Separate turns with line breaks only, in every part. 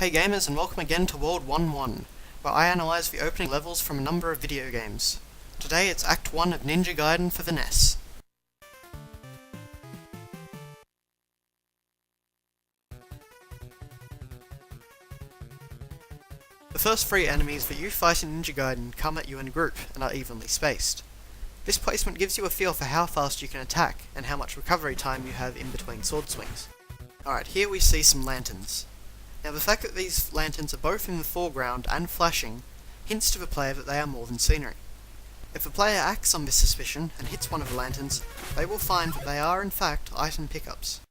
Hey gamers, and welcome again to World 1-1, where I analyse the opening levels from a number of video games. Today it's Act 1 of Ninja Gaiden for the NES. The first three enemies that you fight in Ninja Gaiden come at you in a group and are evenly spaced. This placement gives you a feel for how fast you can attack and how much recovery time you have in between sword swings. Alright, here we see some lanterns. Now the fact that these lanterns are both in the foreground and flashing hints to the player that they are more than scenery. If the player acts on this suspicion and hits one of the lanterns, they will find that they are in fact item pickups.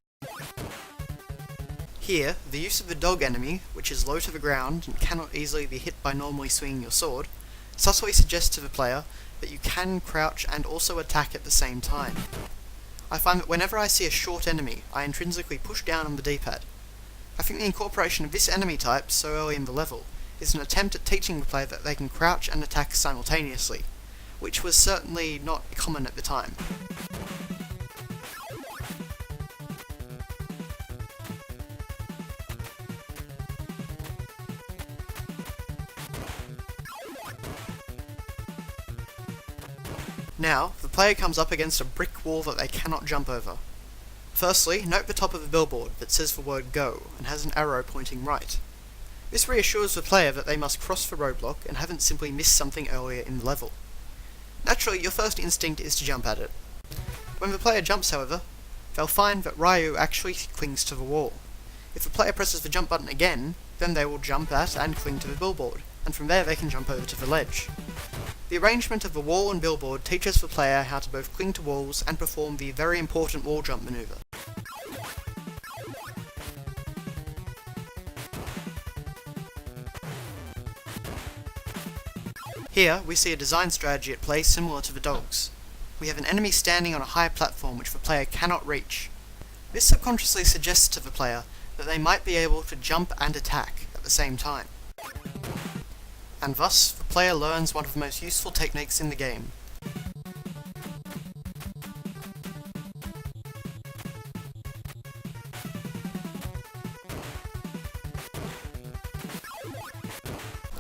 Here, the use of the dog enemy, which is low to the ground and cannot easily be hit by normally swinging your sword, subtly suggests to the player that you can crouch and also attack at the same time. I find that whenever I see a short enemy, I intrinsically push down on the D-pad. I think the incorporation of this enemy type so early in the level is an attempt at teaching the player that they can crouch and attack simultaneously, which was certainly not common at the time. Now, the player comes up against a brick wall that they cannot jump over. Firstly, note the top of the billboard that says the word GO and has an arrow pointing right. This reassures the player that they must cross the roadblock and haven't simply missed something earlier in the level. Naturally, your first instinct is to jump at it. When the player jumps, however, they'll find that Ryu actually clings to the wall. If the player presses the jump button again, then they will jump at and cling to the billboard, and from there they can jump over to the ledge. The arrangement of the wall and billboard teaches the player how to both cling to walls and perform the very important wall jump maneuver. Here, we see a design strategy at play similar to the dogs. We have an enemy standing on a high platform which the player cannot reach. This subconsciously suggests to the player that they might be able to jump and attack at the same time. And thus, the player learns one of the most useful techniques in the game.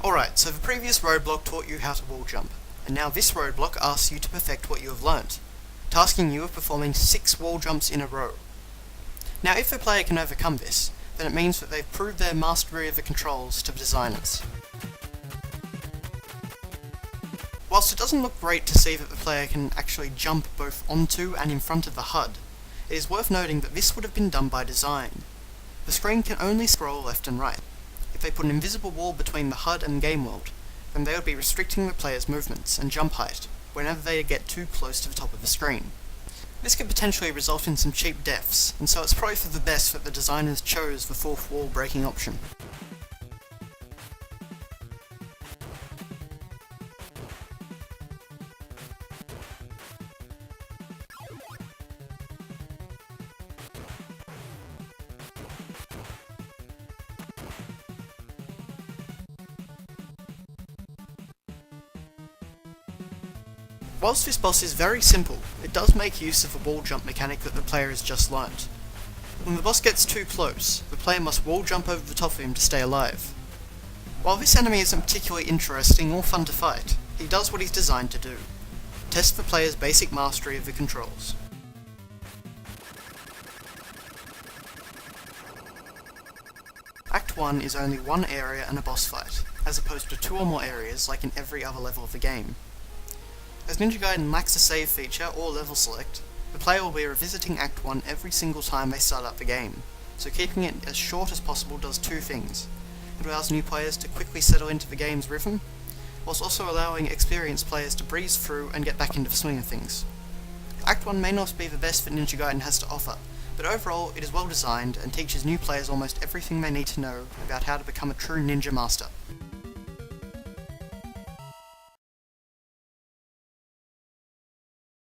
Alright, so the previous roadblock taught you how to wall jump, and now this roadblock asks you to perfect what you have learnt, tasking you with performing 6 wall jumps in a row. Now if the player can overcome this, then it means that they've proved their mastery of the controls to the designers. Whilst it doesn't look great to see that the player can actually jump both onto and in front of the HUD, it is worth noting that this would have been done by design. The screen can only scroll left and right. If they put an invisible wall between the HUD and game world, then they would be restricting the player's movements and jump height whenever they get too close to the top of the screen. This could potentially result in some cheap deaths, and so it's probably for the best that the designers chose the fourth wall breaking option. Whilst this boss is very simple, it does make use of the wall jump mechanic that the player has just learnt. When the boss gets too close, the player must wall jump over the top of him to stay alive. While this enemy isn't particularly interesting or fun to fight, he does what he's designed to do: test the player's basic mastery of the controls. Act 1 is only one area and a boss fight, as opposed to 2 or more areas like in every other level of the game. As Ninja Gaiden lacks a save feature or level select, the player will be revisiting Act 1 every single time they start up the game, so keeping it as short as possible does 2 things. It allows new players to quickly settle into the game's rhythm, whilst also allowing experienced players to breeze through and get back into the swing of things. Act 1 may not be the best that Ninja Gaiden has to offer, but overall it is well designed and teaches new players almost everything they need to know about how to become a true ninja master.